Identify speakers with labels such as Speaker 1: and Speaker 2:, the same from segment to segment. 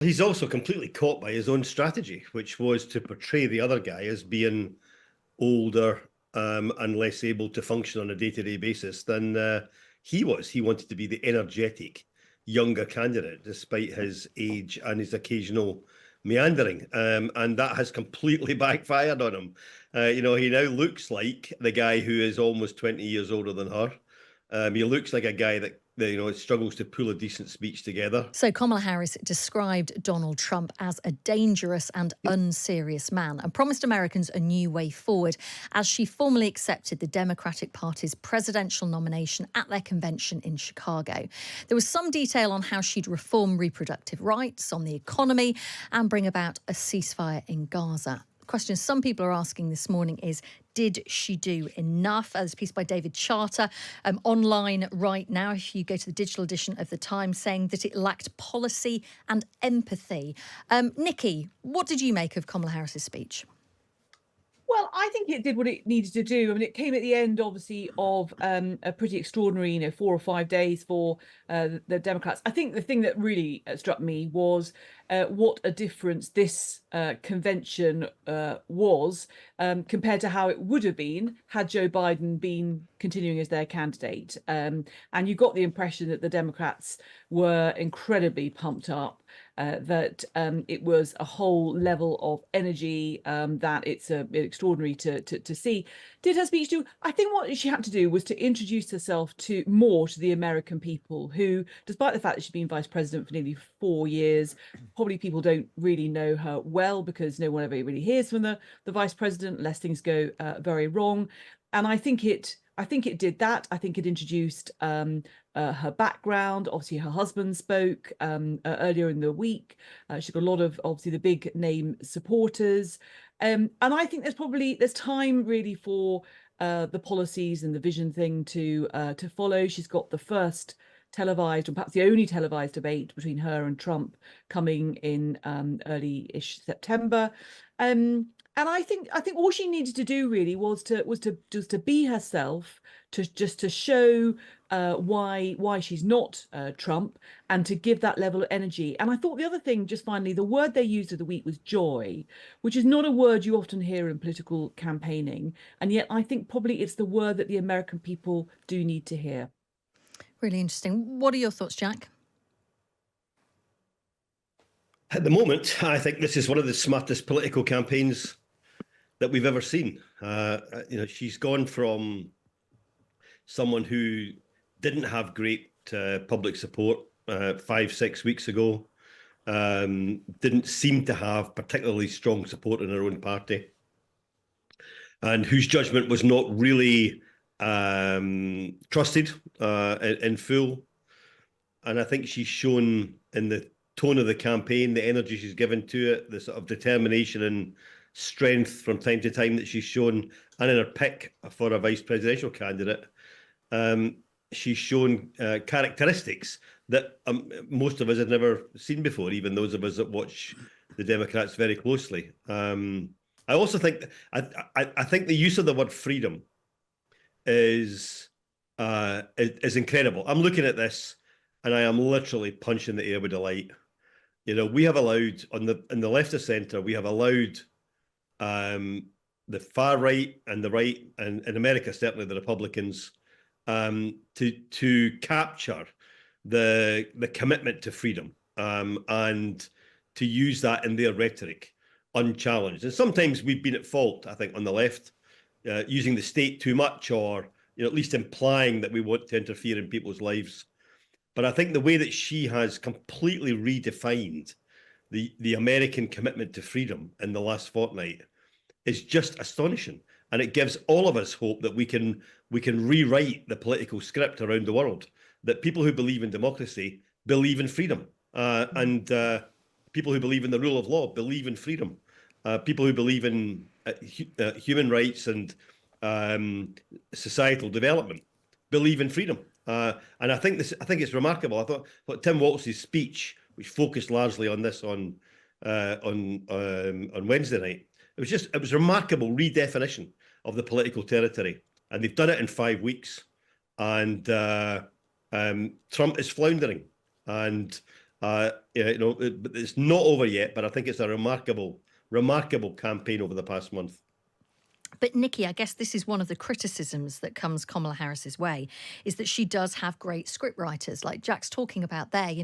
Speaker 1: He's also completely caught by his own strategy, which was to portray the other guy as being older and less able to function on a day-to-day basis than he was. He wanted to be the energetic, younger candidate, despite his age and his occasional meandering. And that has completely backfired on him. He now looks like the guy who is almost 20 years older than her. He looks like a guy that struggles to pull a decent speech together.
Speaker 2: So Kamala Harris described Donald Trump as a dangerous and unserious man and promised Americans a new way forward as she formally accepted the Democratic Party's presidential nomination at their convention in Chicago. There was some detail on how she'd reform reproductive rights, on the economy, and bring about a ceasefire in Gaza. Question some people are asking this morning is, did she do enough? There's a piece by David Charter online right now, if you go to the digital edition of The Times, saying that it lacked policy and empathy. Nikki, what did you make of Kamala Harris's speech?
Speaker 3: Well, I think it did what it needed to do. I mean, it came at the end, obviously, of a pretty extraordinary, 4 or 5 days for the Democrats. I think the thing that really struck me was what a difference this convention was compared to how it would have been had Joe Biden been continuing as their candidate. And you got the impression that the Democrats were incredibly pumped up, that it was a whole level of energy, that it's extraordinary to see. Did her speech do? I think what she had to do was to introduce herself more to the American people who, despite the fact that she's been vice president for nearly 4 years, probably people don't really know her well because no one ever really hears from the vice president unless things go very wrong. And I think it did that. I think it introduced her background. Obviously, her husband spoke earlier in the week. She's got a lot of, obviously, the big name supporters. And I think there's time really for the policies and the vision thing to follow. She's got the first televised, or perhaps the only televised debate between her and Trump coming in early-ish September. And I think all she needed to do really was to be herself, to show why she's not Trump, and to give that level of energy. And I thought the other thing, just finally, the word they used of the week was joy, which is not a word you often hear in political campaigning, and yet I think probably it's the word that the American people do need to hear.
Speaker 2: Really interesting. What are your thoughts, Jack?
Speaker 1: At the moment, I think this is one of the smartest political campaigns that we've ever seen. She's gone from someone who didn't have great public support 5-6 weeks ago, didn't seem to have particularly strong support in her own party, and whose judgment was not really trusted in full. And I think she's shown in the tone of the campaign, the energy she's given to it, the sort of determination and strength from time to time that she's shown, and in her pick for a vice presidential candidate, she's shown characteristics that most of us had never seen before, even those of us that watch the Democrats very closely. I also think I think the use of the word freedom is incredible. I'm looking at this and I am literally punching the air with delight. We have allowed in the left of centre, we have allowed the far right and the right, and in America certainly the Republicans, to capture the commitment to freedom and to use that in their rhetoric unchallenged. And sometimes we've been at fault, I think, on the left, using the state too much, or at least implying that we want to interfere in people's lives. But I think the way that she has completely redefined the American commitment to freedom in the last fortnight is just astonishing. And it gives all of us hope that we can rewrite the political script around the world, that people who believe in democracy believe in freedom, and people who believe in the rule of law believe in freedom. People who believe in human rights and societal development believe in freedom. And I think it's remarkable. I thought Tim Walz's speech, which focused largely on this on Wednesday night, it was remarkable redefinition of the political territory, and they've done it in 5 weeks. And Trump is floundering, and But it's not over yet. But I think it's a remarkable campaign over the past month.
Speaker 2: But Nikki, I guess this is one of the criticisms that comes Kamala Harris's way, is that she does have great scriptwriters, like Jack's talking about there.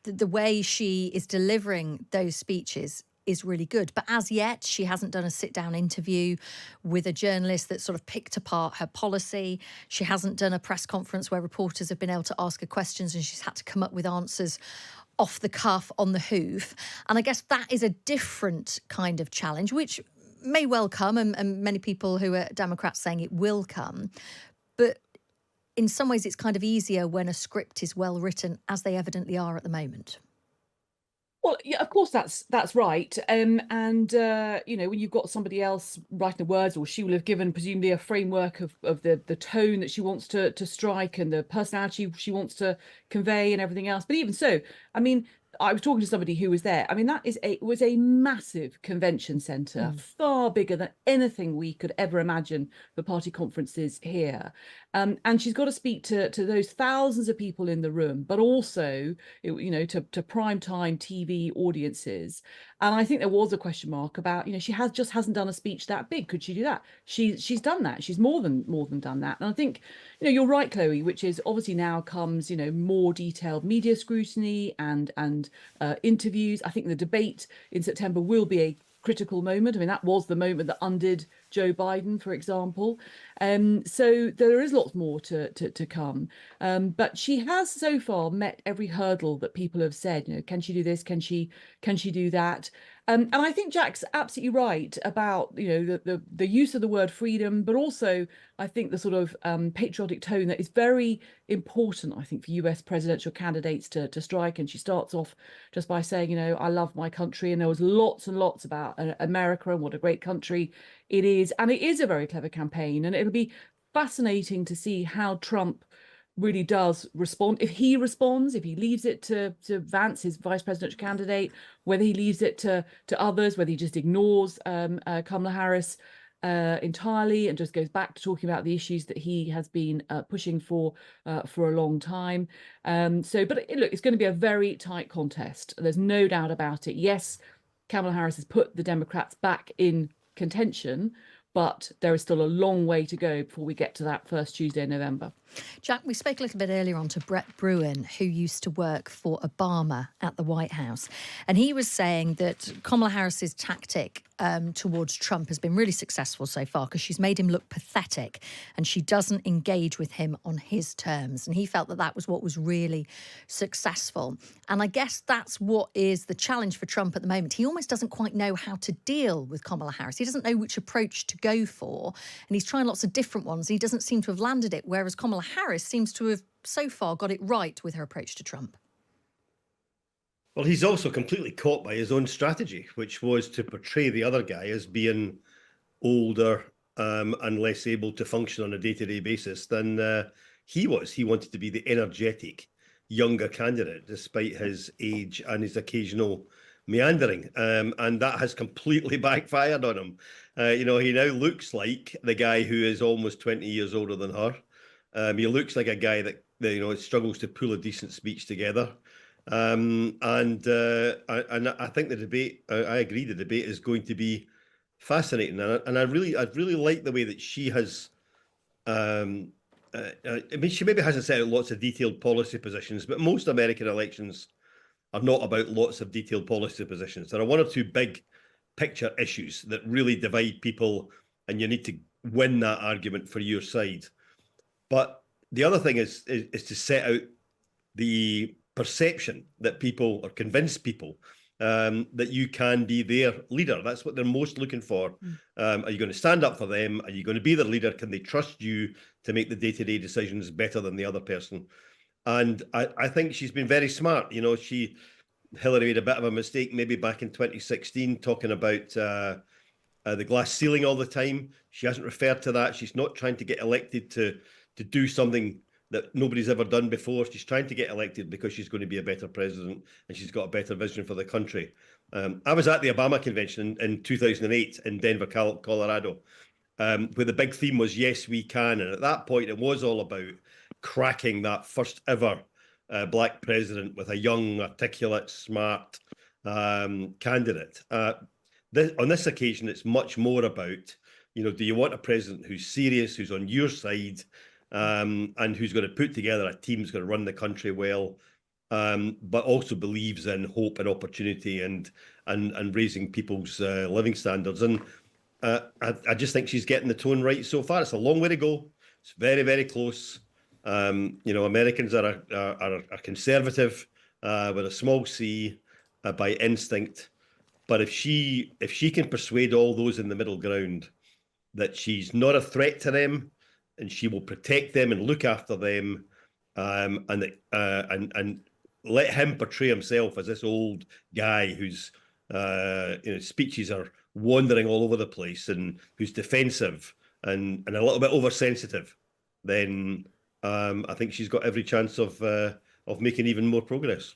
Speaker 2: The way she is delivering those speeches is really good. But as yet, she hasn't done a sit-down interview with a journalist that sort of picked apart her policy. She hasn't done a press conference where reporters have been able to ask her questions and she's had to come up with answers off the cuff, on the hoof. And I guess that is a different kind of challenge, which may well come, and many people who are Democrats saying it will come. But in some ways, it's kind of easier when a script is well written, as they evidently are at the moment.
Speaker 3: Well, yeah, of course that's right. When you've got somebody else writing the words, or she will have given presumably a framework of the tone that she wants to strike and the personality she wants to convey and everything else. But even so, I mean, I was talking to somebody who was there. I mean, was a massive convention centre, far bigger than anything we could ever imagine for party conferences here. And she's got to speak to those thousands of people in the room, but also, to prime time TV audiences. And I think there was a question mark about, she hasn't done a speech that big. Could she do that? She's done that. She's more than done that. And I think, you're right, Chloe, which is obviously now comes, more detailed media scrutiny and interviews. I think the debate in September will be a critical moment. I mean, that was the moment that undid Joe Biden, for example. So there is lots more to come. But she has so far met every hurdle that people have said, can she do this? Can she do that? And I think Jack's absolutely right about, the use of the word freedom, but also I think the sort of patriotic tone that is very important, I think, for US presidential candidates to strike. And she starts off just by saying, I love my country. And there was lots and lots about America and what a great country it is. And it is a very clever campaign. And it'll be fascinating to see how Trump really does respond. If he responds, if he leaves it to Vance, his vice presidential candidate, whether he leaves it to others, whether he just ignores Kamala Harris entirely and just goes back to talking about the issues that he has been pushing for a long time. But look, it's going to be a very tight contest. There's no doubt about it. Yes, Kamala Harris has put the Democrats back in contention, but there is still a long way to go before we get to that first Tuesday in November.
Speaker 2: Jack, we spoke a little bit earlier on to Brett Bruen, who used to work for Obama at the White House. And he was saying that Kamala Harris's tactic towards Trump has been really successful so far because she's made him look pathetic and she doesn't engage with him on his terms. And he felt that was what was really successful. And I guess that's what is the challenge for Trump at the moment. He almost doesn't quite know how to deal with Kamala Harris. He doesn't know which approach to go for. And he's trying lots of different ones. He doesn't seem to have landed it, whereas Kamala Harris seems to have so far got it right with her approach to Trump.
Speaker 1: Well, he's also completely caught by his own strategy, which was to portray the other guy as being older and less able to function on a day-to-day basis than he was. He wanted to be the energetic, younger candidate, despite his age and his occasional meandering. And that has completely backfired on him. He now looks like the guy who is almost 20 years older than her. He looks like a guy that struggles to pull a decent speech together. And I think the debate, I agree, the debate is going to be fascinating. And I really like the way that she has, she maybe hasn't set out lots of detailed policy positions, but most American elections are not about lots of detailed policy positions. There are one or two big picture issues that really divide people, and you need to win that argument for your side. But the other thing is to set out the perception that people, or convince people that you can be their leader. That's what they're most looking for. Are you going to stand up for them? Are you going to be their leader? Can they trust you to make the day-to-day decisions better than the other person? And I think she's been very smart. Hillary made a bit of a mistake maybe back in 2016 talking about the glass ceiling all the time. She hasn't referred to that. She's not trying to get elected to do something that nobody's ever done before. She's trying to get elected because she's going to be a better president and she's got a better vision for the country. I was at the Obama convention in 2008 in Denver, Colorado, where the big theme was, yes, we can. And at that point, it was all about cracking that first ever black president with a young, articulate, smart candidate. On this occasion, it's much more about, do you want a president who's serious, who's on your side, and who's going to put together a team who's going to run the country well, but also believes in hope and opportunity and raising people's living standards. And I just think she's getting the tone right so far. It's a long way to go. It's very, very close. Americans are conservative with a small c by instinct. But if she can persuade all those in the middle ground that she's not a threat to them, and she will protect them and look after them, and let him portray himself as this old guy whose speeches are wandering all over the place and who's defensive and a little bit oversensitive, then I think she's got every chance of making even more progress.